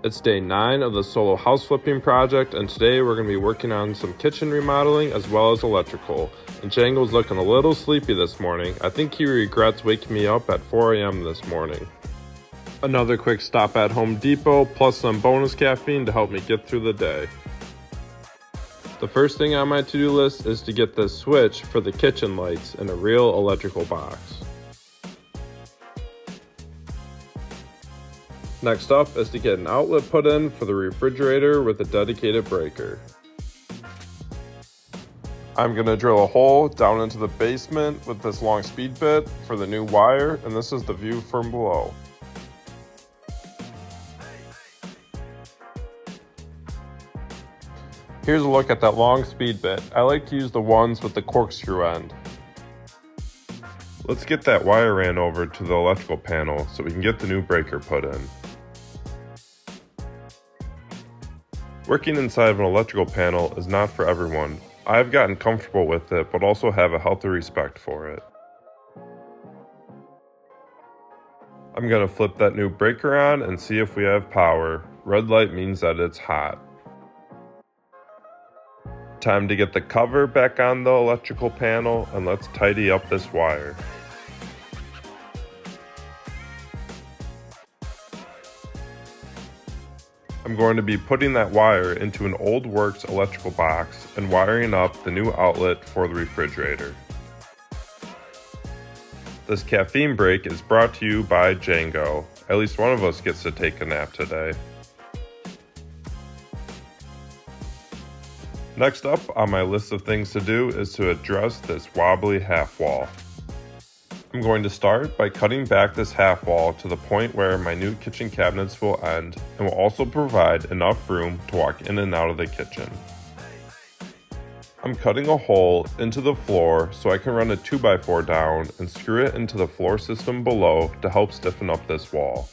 It's day 9 of the solo house flipping project, and today we're going to be working on some kitchen remodeling as well as electrical. And Django's looking a little sleepy this morning. I think he regrets waking me up at 4 a.m. this morning. Another quick stop at Home Depot, plus some bonus caffeine to help me get through the day. The first thing on my to-do list is to get this switch for the kitchen lights in a real electrical box. Next up is to get an outlet put in for the refrigerator with a dedicated breaker. I'm going to drill a hole down into the basement with this long speed bit for the new wire, and this is the view from below. Here's a look at that long speed bit. I like to use the ones with the corkscrew end. Let's get that wire ran over to the electrical panel so we can get the new breaker put in. Working inside of an electrical panel is not for everyone. I've gotten comfortable with it, but also have a healthy respect for it. I'm going to flip that new breaker on and see if we have power. Red light means that it's hot. Time to get the cover back on the electrical panel, and let's tidy up this wire. I'm going to be putting that wire into an old works electrical box and wiring up the new outlet for the refrigerator. This caffeine break is brought to you by Django. At least one of us gets to take a nap today. Next up on my list of things to do is to address this wobbly half wall. I'm going to start by cutting back this half wall to the point where my new kitchen cabinets will end, and will also provide enough room to walk in and out of the kitchen. I'm cutting a hole into the floor so I can run a 2x4 down and screw it into the floor system below to help stiffen up this wall.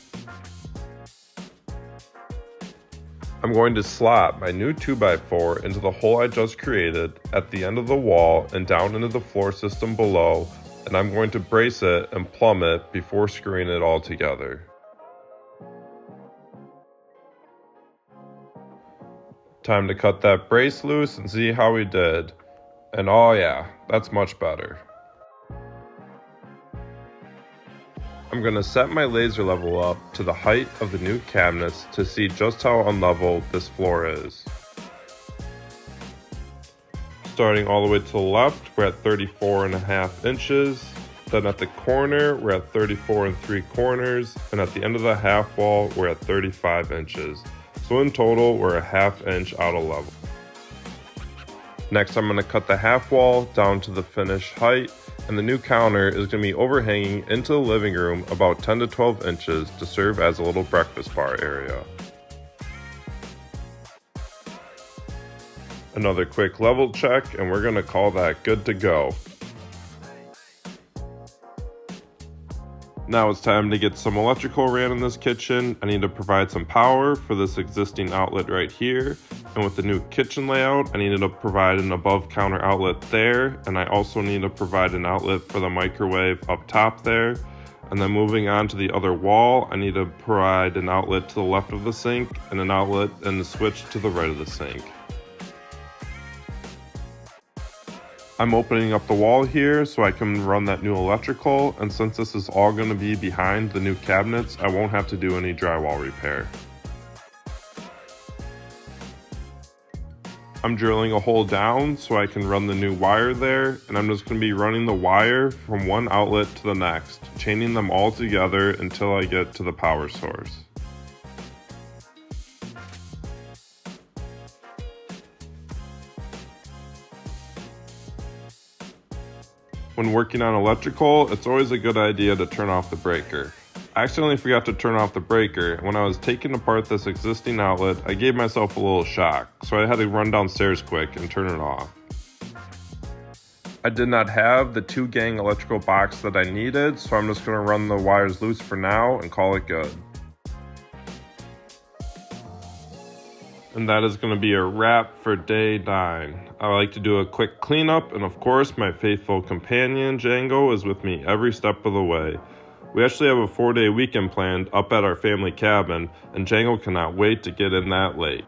I'm going to slot my new 2x4 into the hole I just created at the end of the wall and down into the floor system below, and I'm going to brace it and plumb it before screwing it all together. Time to cut that brace loose and see how we did. And oh yeah, that's much better. I'm going to set my laser level up to the height of the new cabinets to see just how unlevel this floor is. Starting all the way to the left, we're at 34.5 inches. Then at the corner, we're at 34 3/4, and at the end of the half wall, we're at 35 inches. So in total, we're a ½ inch out of level. Next, I'm going to cut the half wall down to the finished height, and the new counter is going to be overhanging into the living room about 10 to 12 inches to serve as a little breakfast bar area. Another quick level check, and we're going to call that good to go. Now it's time to get some electrical ran in this kitchen. I need to provide some power for this existing outlet right here. And with the new kitchen layout, I needed to provide an above counter outlet there. And I also need to provide an outlet for the microwave up top there. And then moving on to the other wall, I need to provide an outlet to the left of the sink and an outlet and a switch to the right of the sink. I'm opening up the wall here so I can run that new electrical, and since this is all going to be behind the new cabinets, I won't have to do any drywall repair. I'm drilling a hole down so I can run the new wire there, and I'm just going to be running the wire from one outlet to the next, chaining them all together until I get to the power source. When working on electrical, it's always a good idea to turn off the breaker. I accidentally forgot to turn off the breaker, and when I was taking apart this existing outlet, I gave myself a little shock, so I had to run downstairs quick and turn it off. I did not have the 2-gang electrical box that I needed, so I'm just going to run the wires loose for now and call it good. And that is going to be a wrap for day 9. I like to do a quick cleanup, and of course my faithful companion Django is with me every step of the way. We actually have a 4-day weekend planned up at our family cabin, and Jangle cannot wait to get in that lake.